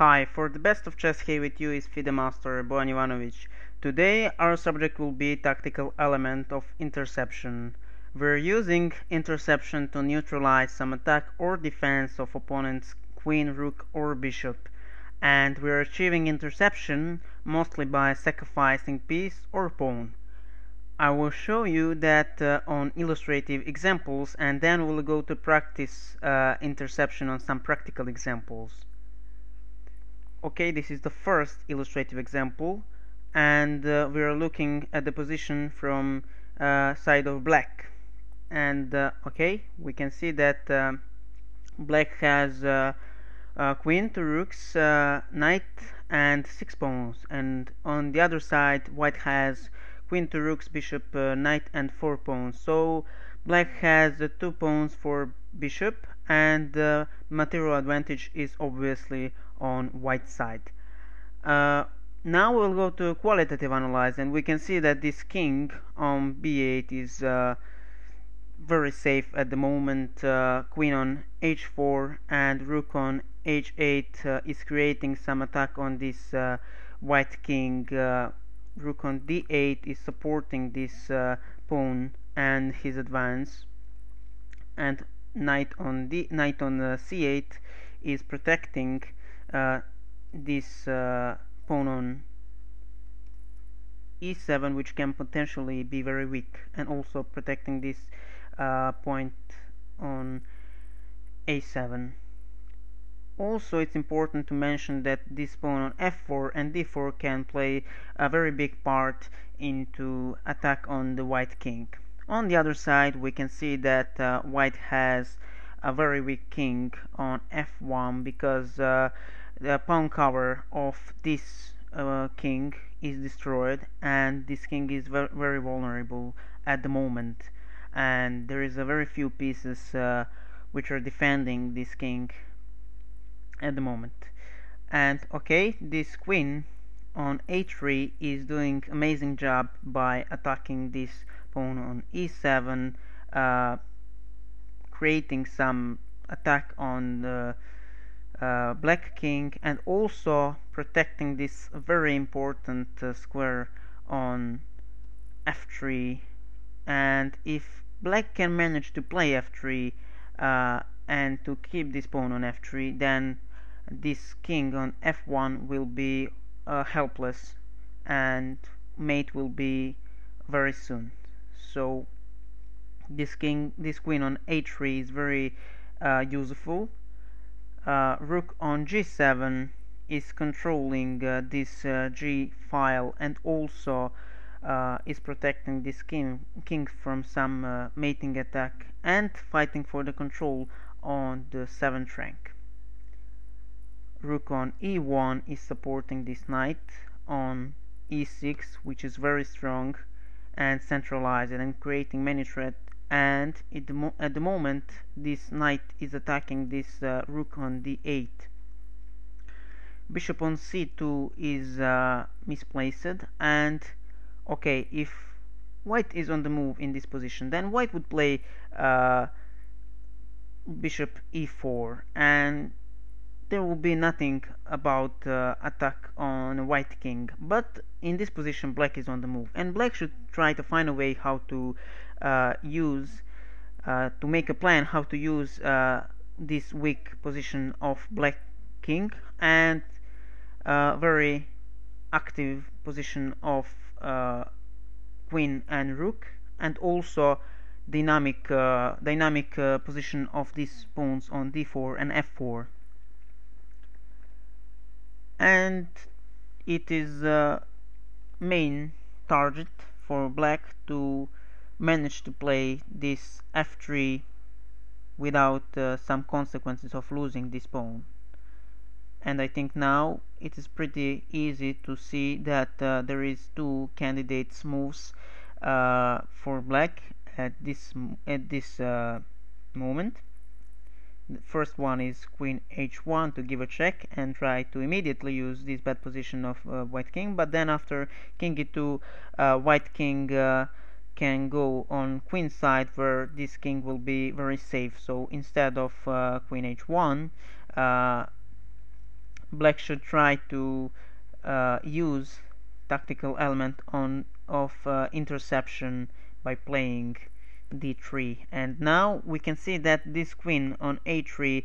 Hi, for the best of chess here with you is FIDE Master Bojan Ivanovic. Today our subject will be tactical element of interception. We're using interception to neutralize some attack or defense of opponent's queen, rook or bishop, and we're achieving interception mostly by sacrificing piece or pawn. I will show you that on illustrative examples, and then we'll go to practice interception on some practical examples. Okay, this is the first illustrative example, and we are looking at the position from side of black. And okay, we can see that black has queen to rooks, knight and 6 pawns, and on the other side white has queen to rooks, bishop, knight and 4 pawns. So black has 2 pawns for bishop, and the material advantage is obviously on white side. Now we'll go to qualitative analyze, and we can see that this king on b8 is very safe at the moment. Queen on h4 and rook on h8 is creating some attack on this white king. Rook on d8 is supporting this pawn and his advance, and knight on c8 is protecting this pawn on e7, which can potentially be very weak, and also protecting this point on a7. Also, it's important to mention that this pawn on f4 and d4 can play a very big part into attack on the white king. On the other side, we can see that white has a very weak king on f1 because the pawn cover of this king is destroyed, and this king is very vulnerable at the moment, and there is a very few pieces which are defending this king at the moment. And okay, this queen on a3 is doing amazing job by attacking this pawn on e7, creating some attack on the black king, and also protecting this very important square on f3. And if black can manage to play f3 and to keep this pawn on f3, then this king on f1 will be helpless, and mate will be very soon. So this queen on a3 is very useful. Rook on g7 is controlling this g file, and also is protecting this king from some mating attack, and fighting for the control on the 7th rank. Rook on e1 is supporting this knight on e6, which is very strong and centralized and creating many threats. And at the moment this knight is attacking this rook on d8. Bishop on c2 is misplaced, and okay, if white is on the move in this position, then white would play bishop e4, and there will be nothing about attack on white king. But in this position black is on the move, and black should try to find a way how to make a plan how to use this weak position of black king, and very active position of queen and rook, and also dynamic position of these pawns on d4 and f4. And it is main target for black to manage to play this f3 without some consequences of losing this pawn. And I think now it is pretty easy to see that there is 2 candidates moves for black at this moment. The first one is queen h1 to give a check and try to immediately use this bad position of white king, but then after king e2 white king can go on queen side, where this king will be very safe. So instead of queen h1, black should try to use tactical element of interception by playing d3, and now we can see that this queen on a3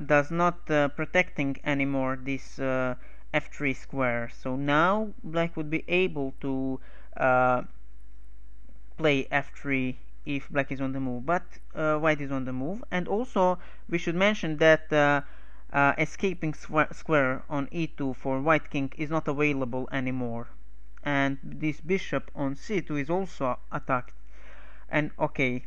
does not protecting anymore this f3 square. So now black would be able to play f3 if black is on the move, but white is on the move. And also we should mention that escaping square on e2 for white king is not available anymore, and this bishop on c2 is also attacked. And okay,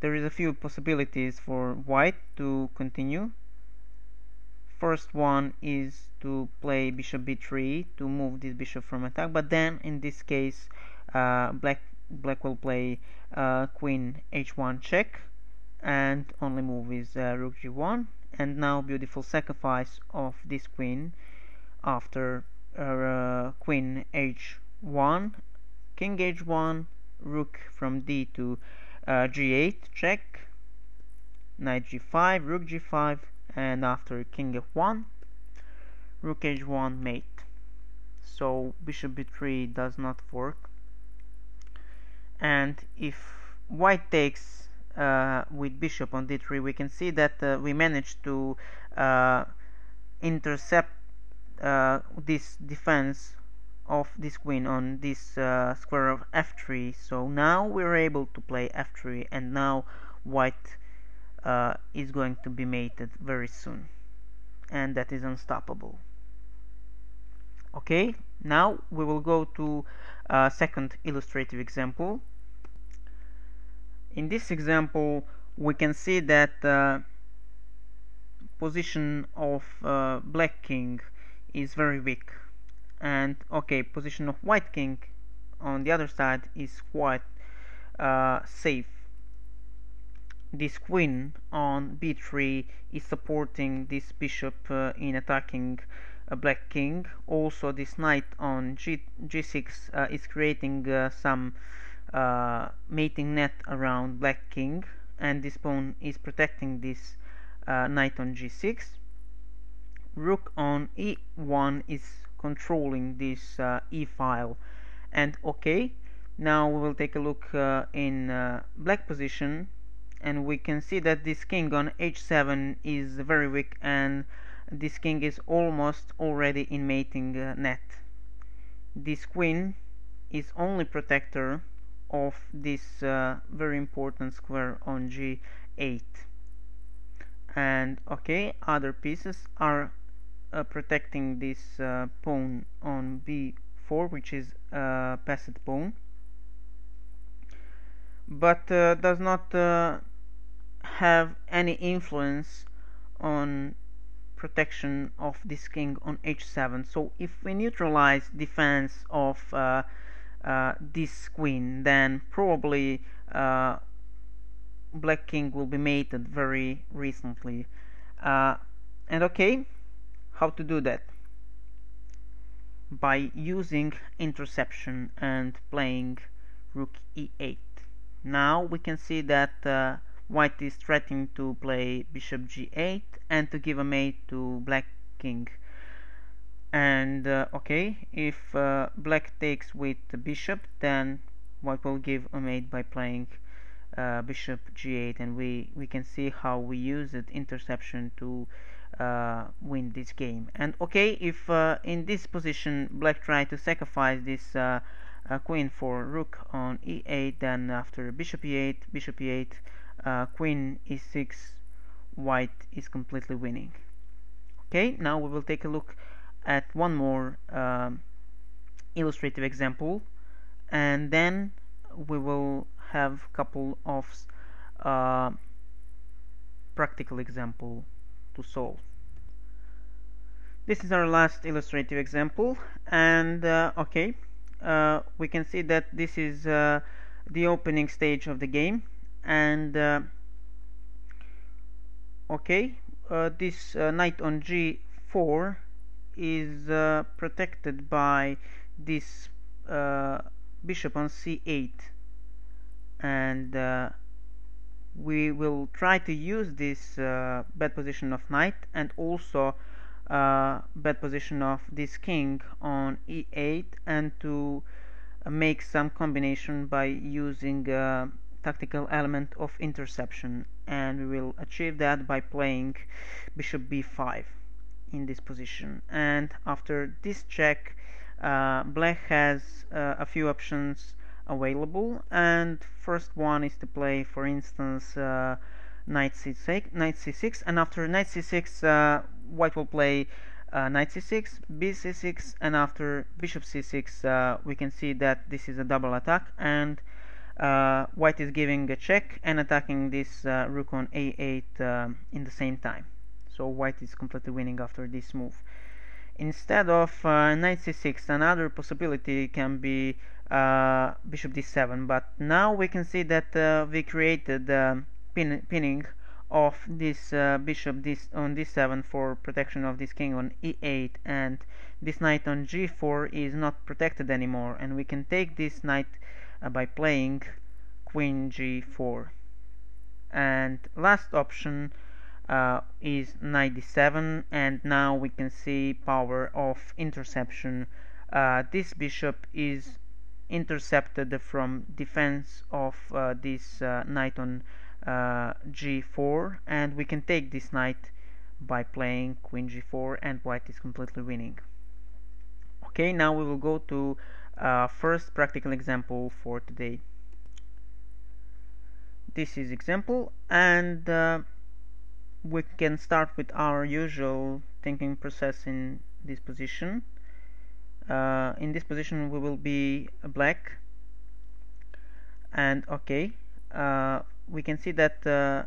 there is a few possibilities for white to continue. First one is to play bishop b3 to move this bishop from attack, but then in this case black will play queen h1 check, and only move is rook g1. And now beautiful sacrifice of this queen after queen h1, king h1, rook from d to g8 check, knight g5, rook g5, and after king f1, rook h1 mate. So bishop b3 does not work. And if white takes with bishop on d3, we can see that we managed to intercept this defense of this queen on this square of f3. So now we're able to play f3, and now white is going to be mated very soon, and that is unstoppable. Okay, now we will go to a second illustrative example. In this example we can see that position of black king is very weak, and okay, position of white king on the other side is quite safe. This queen on b3 is supporting this bishop in attacking a black king. Also this knight on g6 is creating some mating net around black king, and this pawn is protecting this knight on g6. Rook on e1 is controlling this e-file. And okay, now we will take a look in black position, and we can see that this king on h7 is very weak, and this king is almost already in mating net. This queen is only protector of this very important square on g8. And okay, other pieces are protecting this pawn on b4, which is a passed pawn, but does not have any influence on protection of this king on h7. So if we neutralize defense of this queen, then probably black king will be mated very recently. And okay, how to do that? By using interception and playing rook e8. Now we can see that white is threatening to play bishop g8 and to give a mate to black king. And okay, if black takes with the bishop, then white will give a mate by playing bishop g8, and we can see how we use it interception to win this game. And okay, if in this position black try to sacrifice this queen for rook on e8, then after bishop e8, queen e6, white is completely winning. Okay, now we will take a look at one more illustrative example, and then we will have a couple of practical example to solve. This is our last illustrative example, and okay, we can see that this is the opening stage of the game, and okay, this knight on g4 is protected by this bishop on c8, and we will try to use this bad position of knight, and also bad position of this king on e8 and to make some combination by using a tactical element of interception, and we will achieve that by playing bishop b5 in this position. And after this check, black has a few options available, and first one is to play, for instance, knight c6, and after knight c6 white will play knight c6, bc6, and after bishop c6 we can see that this is a double attack, and white is giving a check and attacking this rook on a8 in the same time. So white is completely winning after this move. Instead of knight c6, another possibility can be bishop d7, but now we can see that we created pinning of this bishop on d7 for protection of this king on e8, and this knight on g4 is not protected anymore, and we can take this knight by playing queen g4. And last option is knight d7, and now we can see power of interception. This bishop is intercepted from defense of this knight on g4, and we can take this knight by playing queen g4, and white is completely winning. Okay, now we will go to first practical example for today. This is example, and we can start with our usual thinking process in this position. In this position we will be black, and okay, we can see that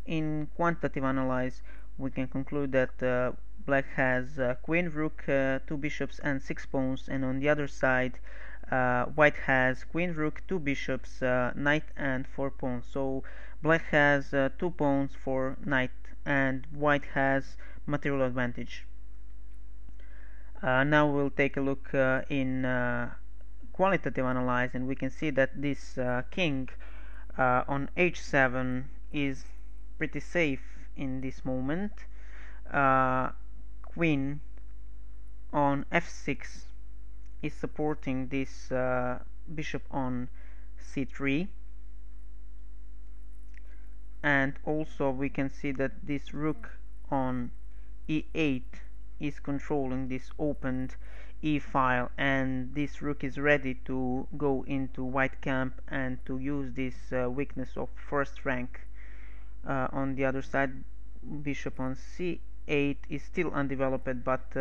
in quantitative analysis we can conclude that black has queen, rook, 2 bishops and 6 pawns, and on the other side white has queen, rook, 2 bishops, knight and 4 pawns. So black has 2 pawns for knight and white has material advantage. Now we'll take a look in qualitative analysis, and we can see that this king on h7 is pretty safe in this moment. Queen on f6 is supporting this bishop on c3, and also we can see that this rook on e8 is controlling this opened e file, and this rook is ready to go into white camp and to use this weakness of first rank. On the other side, bishop on c8 is still undeveloped, but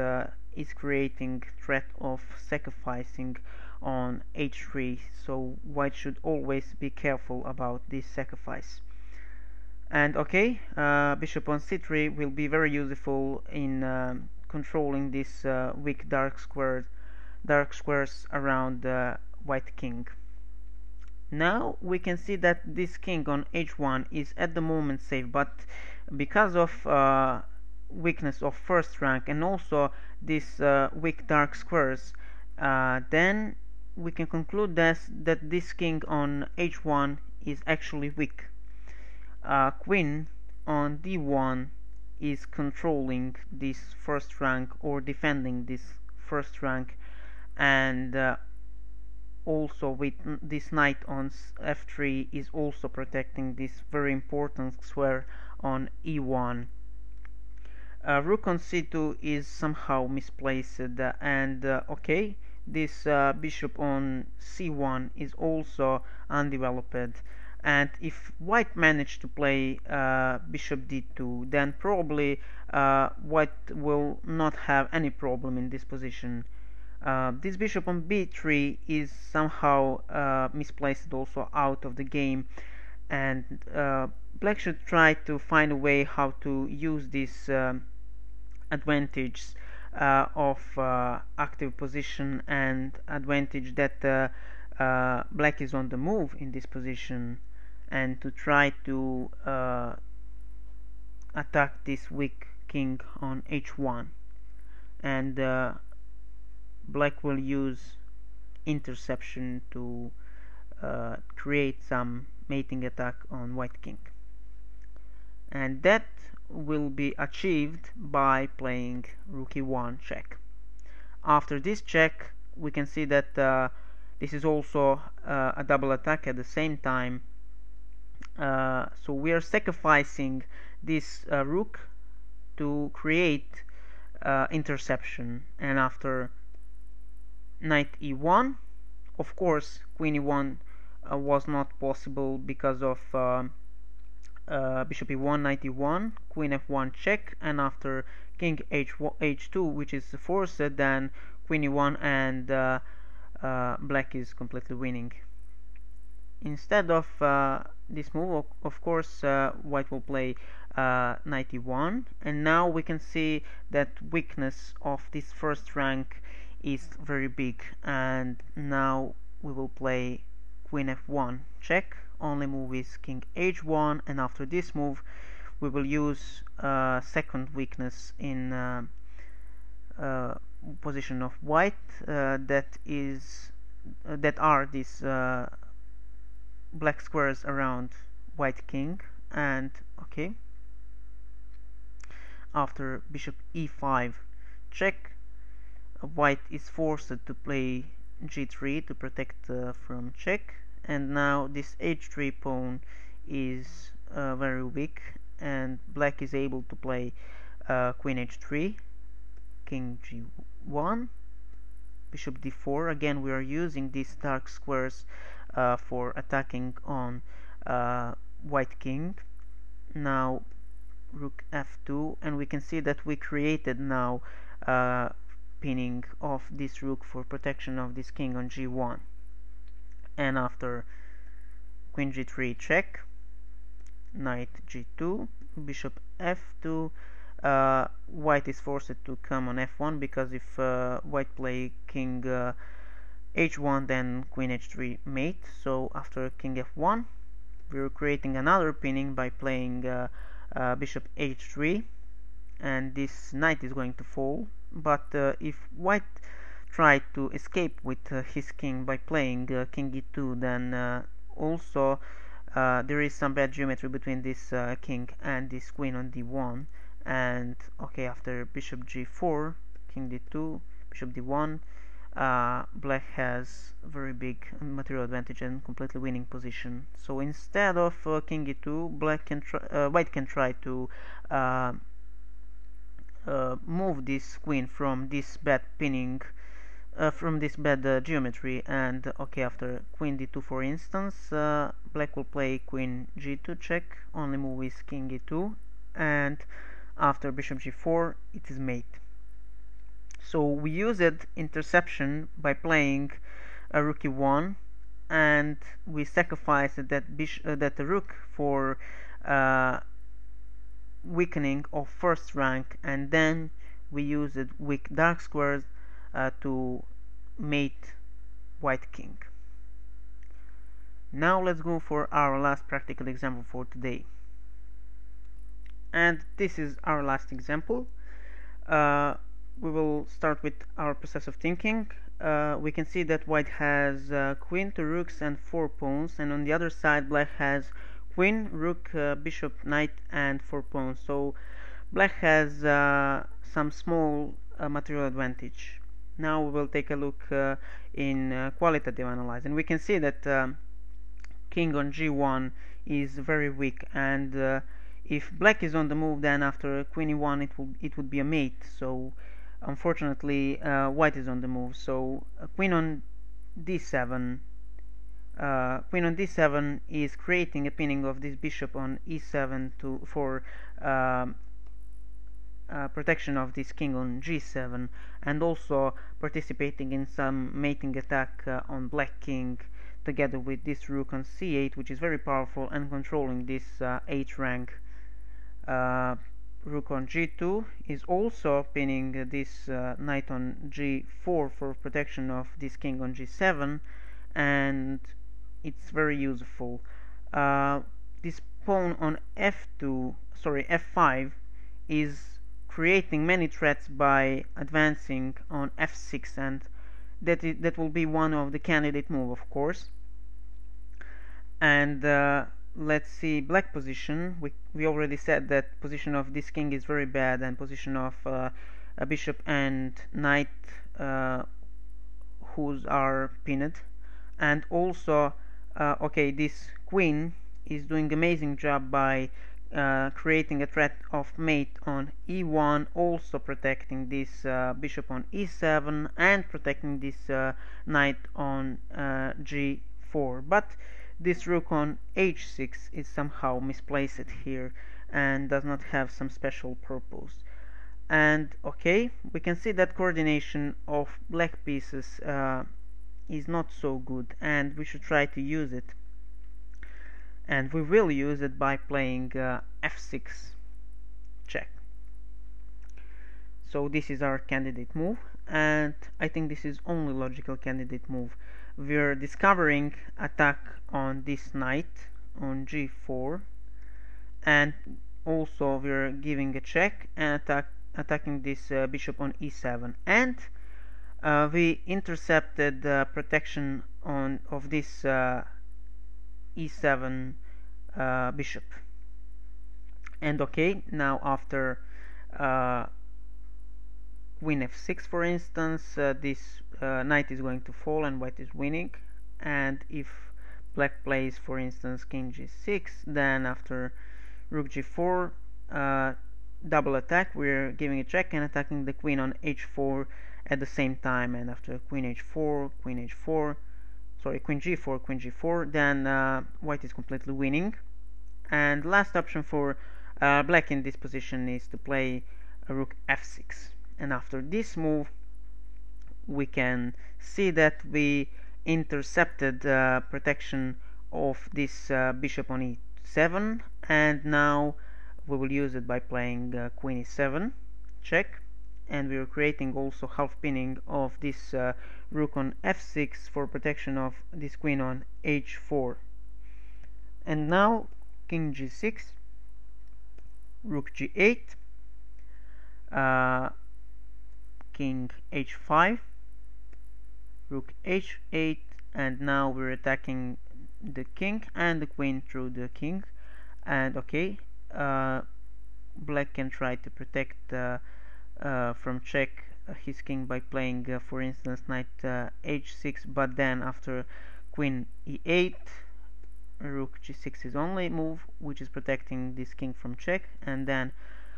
is creating threat of sacrificing on h3, so white should always be careful about this sacrifice. And okay, bishop on c3 will be very useful in controlling this weak dark squares around the white king. Now we can see that this king on h1 is at the moment safe, but because of weakness of first rank and also this weak dark squares, then we can conclude that this king on h1 is actually weak. Queen on d1 is controlling this first rank or defending this first rank, and also with this knight on f3 is also protecting this very important square on e1. Rook on c2 is somehow misplaced, and okay, this bishop on c1 is also undeveloped, and if white managed to play bishop d2, then probably white will not have any problem in this position. This bishop on b3 is somehow misplaced, also out of the game, and black should try to find a way how to use this advantage of active position and advantage that black is on the move in this position, and to try to attack this weak king on h1, and black will use interception to create some mating attack on white king. And that will be achieved by playing rook e1 check. After this check, we can see that this is also a double attack at the same time. So we are sacrificing this rook to create interception. And after knight e1, of course queen e1 was not possible because of bishop e1, knight e1, queen f1 check, and after king h2, which is forced, then queen e1, and black is completely winning. Instead of this move, of course, white will play knight e1, and now we can see that weakness of this first rank is very big, and now we will play queen f1 check. Only move is king h1, and after this move we will use second weakness in position of white, that are these black squares around white king. And okay, after bishop e5 check, white is forced to play g3 to protect from check, and now this h3 pawn is very weak, and black is able to play queen h3, king g1, bishop d4. Again, we are using these dark squares for attacking on white king. Now rook f2, and we can see that we created now pinning of this rook for protection of this king on g1. And after queen g3 check, knight g2, bishop f2, white is forced to come on f1, because if white play king h1, then queen h3 mate. So after king f1, we're creating another pinning by playing bishop h3, and this knight is going to fall. But if white tried to escape with his king by playing king e2, then also there is some bad geometry between this king and this queen on d1. And okay, after bishop g4, king d2, bishop d1, black has very big material advantage and completely winning position. So instead of king e2, white can try to move this queen from this bad pinning, from this bad geometry. And okay, after queen d2, for instance, black will play queen g2 check. Only move is king e2, and after bishop g4, it is mate. So we used interception by playing a rook e1, and we sacrificed that rook for weakening of first rank, and then we used weak dark squares to mate white king. Now let's go for our last practical example for today. And this is our last example. We will start with our process of thinking. We can see that white has queen, 2 rooks, and 4 pawns, and on the other side black has queen, rook, bishop, knight, and 4 pawns. So black has some small material advantage. Now we will take a look in qualitative analysis, and we can see that king on g1 is very weak, and if black is on the move, then after queen e1 it would be a mate. So unfortunately white is on the move. So queen on d7 is creating a pinning of this bishop on e7 for protection of this king on g7, and also participating in some mating attack on black king, together with this rook on c8, which is very powerful, and controlling this 8 rank. Rook on g2 is also pinning this knight on g4 for protection of this king on g7, and it's very useful. This pawn on f5 is creating many threats by advancing on f6, and that will be one of the candidate move, of course. And let's see black position. We already said that position of this king is very bad, and position of a bishop and knight whose are pinned. And also okay, this queen is doing amazing job by creating a threat of mate on e1, also protecting this bishop on e7 and protecting this knight on g4. But this rook on h6 is somehow misplaced here and does not have some special purpose. And okay, we can see that coordination of black pieces is not so good, and we should try to use it. And we will use it by playing f6 check. So this is our candidate move, and I think this is only logical candidate move. We're discovering attack on this knight on g4, and also we're giving a check and attacking this bishop on e7, and we intercepted the protection of this e7 bishop. And okay, now after queen f6, for instance, this knight is going to fall and white is winning. And if black plays, for instance, king g6, then after rook g4, double attack, we're giving a check and attacking the queen on h4 at the same time. And after queen h4, queen h4, sorry, queen g4, queen g4, then white is completely winning. And last option for black in this position is to play a rook f6. And after this move, we can see that we intercepted protection of this bishop on e7, and now we will use it by playing queen e7 check. And we are creating also half pinning of this rook on f6 for protection of this queen on h4. And now king g6, rook g8, king h5, rook h8, and now we're attacking the king and the queen through the king. And okay, black can try to protect from check his king by playing for instance knight h6, but then after queen e8, rook g6 is only move which is protecting this king from check, and then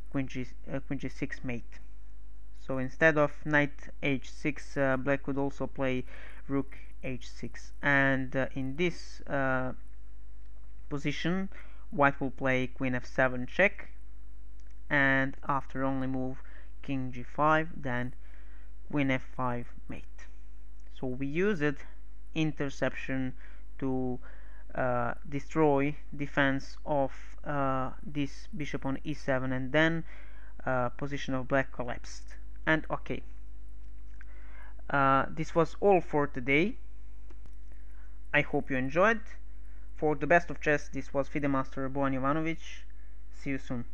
queen g6 mate. So instead of knight h6, black could also play rook h6, and in this position white will play queen f7 check, and after only move king g5, then queen f5 mate. So we used interception to destroy defense of this bishop on e7, and then position of black collapsed. And okay, this was all for today. I hope you enjoyed. For the best of chess, this was FIDE Master Bojan Jovanovic. See you soon.